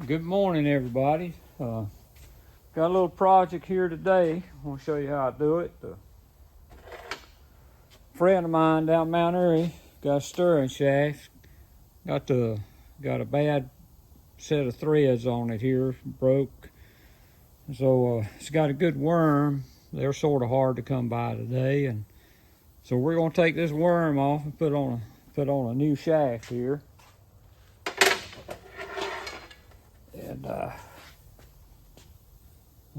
Good morning, everybody. Got a little project here today. I want to show you how I do it. A friend of mine down Mount Airy got a stirring shaft. Got a bad set of threads on it here, broke. So it's got a good worm. They're sort of hard to come by today, and so we're gonna take this worm off and put on a new shaft here. And I'll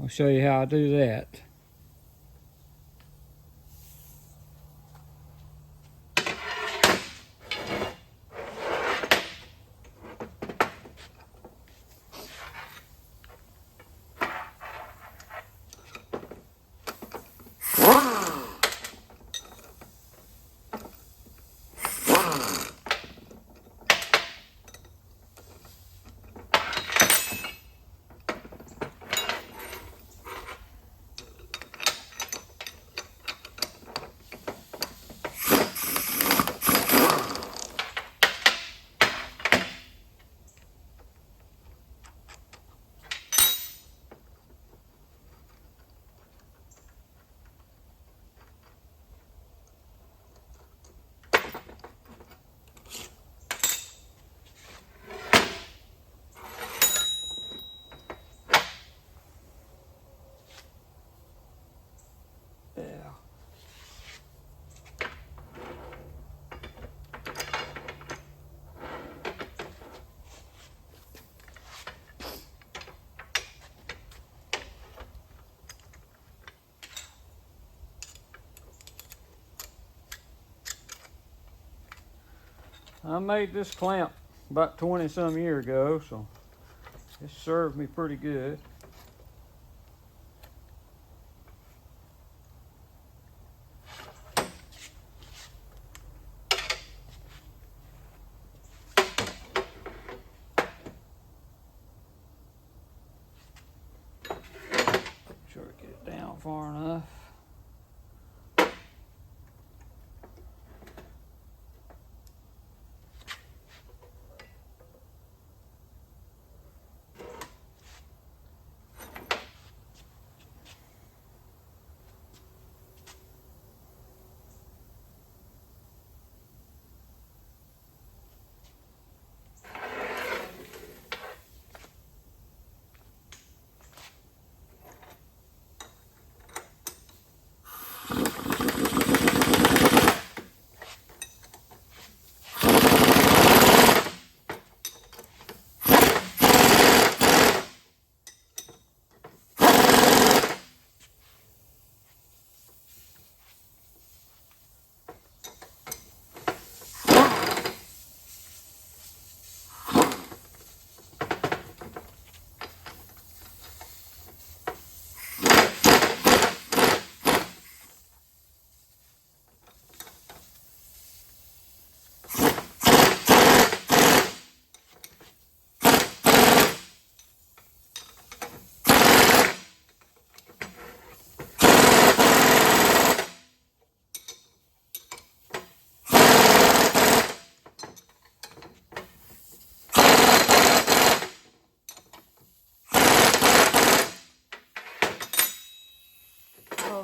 show you how I do that. Yeah. I made this clamp about 20 some years ago, so it served me pretty good. Sure to get it down far enough.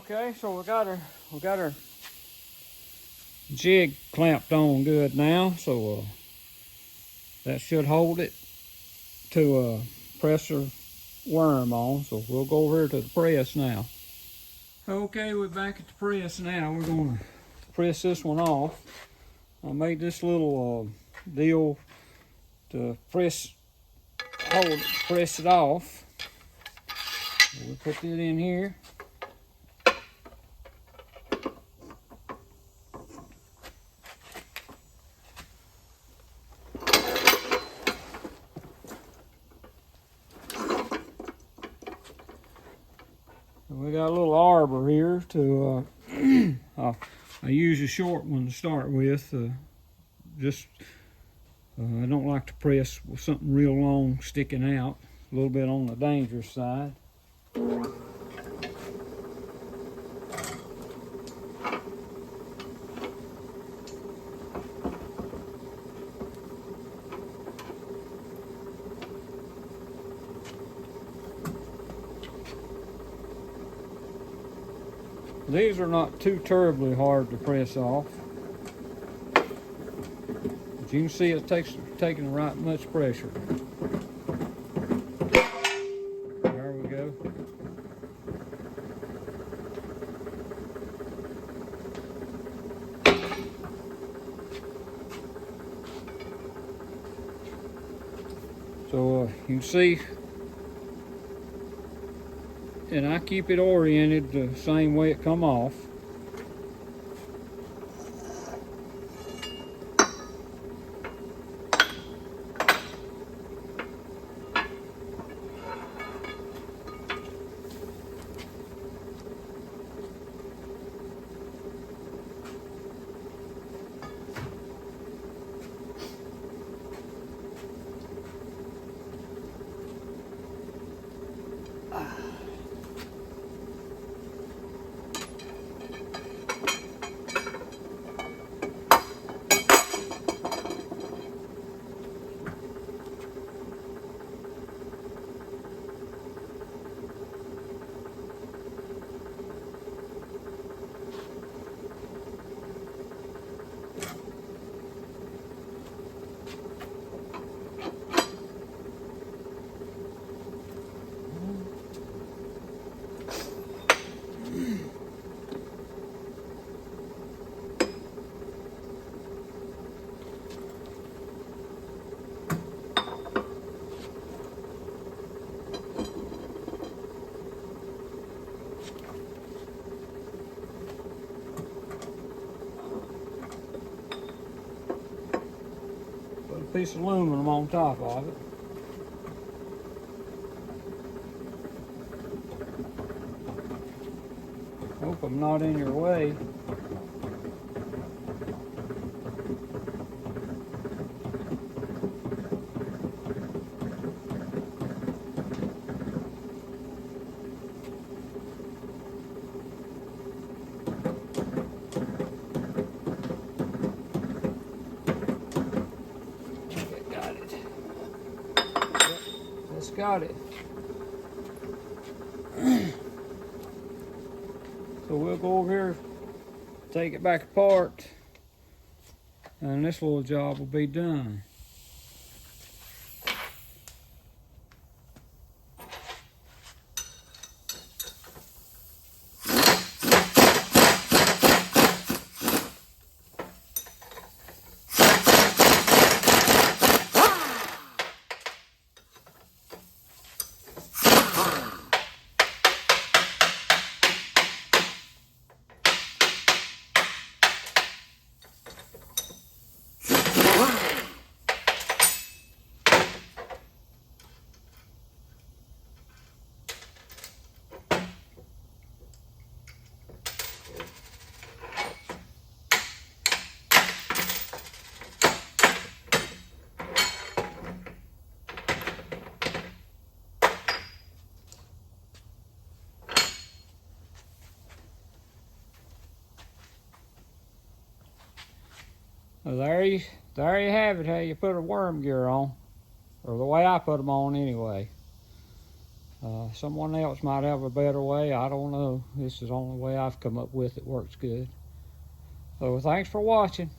Okay, so we got our jig clamped on good now, so that should hold it to press our worm on. So we'll go over here to the press now. Okay, we're back at the press now. We're gonna press this one off. I made this little deal to press it off. We'll put it in here. We got a little arbor here to, I use a short one to start with. I don't like to press with something real long sticking out, a little bit on the dangerous side. These are not too terribly hard to press off. But you can see it taking right much pressure. There we go. So you can see, and I keep it oriented the same way it come off. Put a piece of aluminum on top of it. Hope I'm not in your way. Got it. So we'll go over here, take it back apart, and this little job will be done. Well, there you have it, how you put a worm gear on, or the way I put them on anyway. Someone else might have a better way, I don't know. This is the only way I've come up with that works good. So thanks for watching.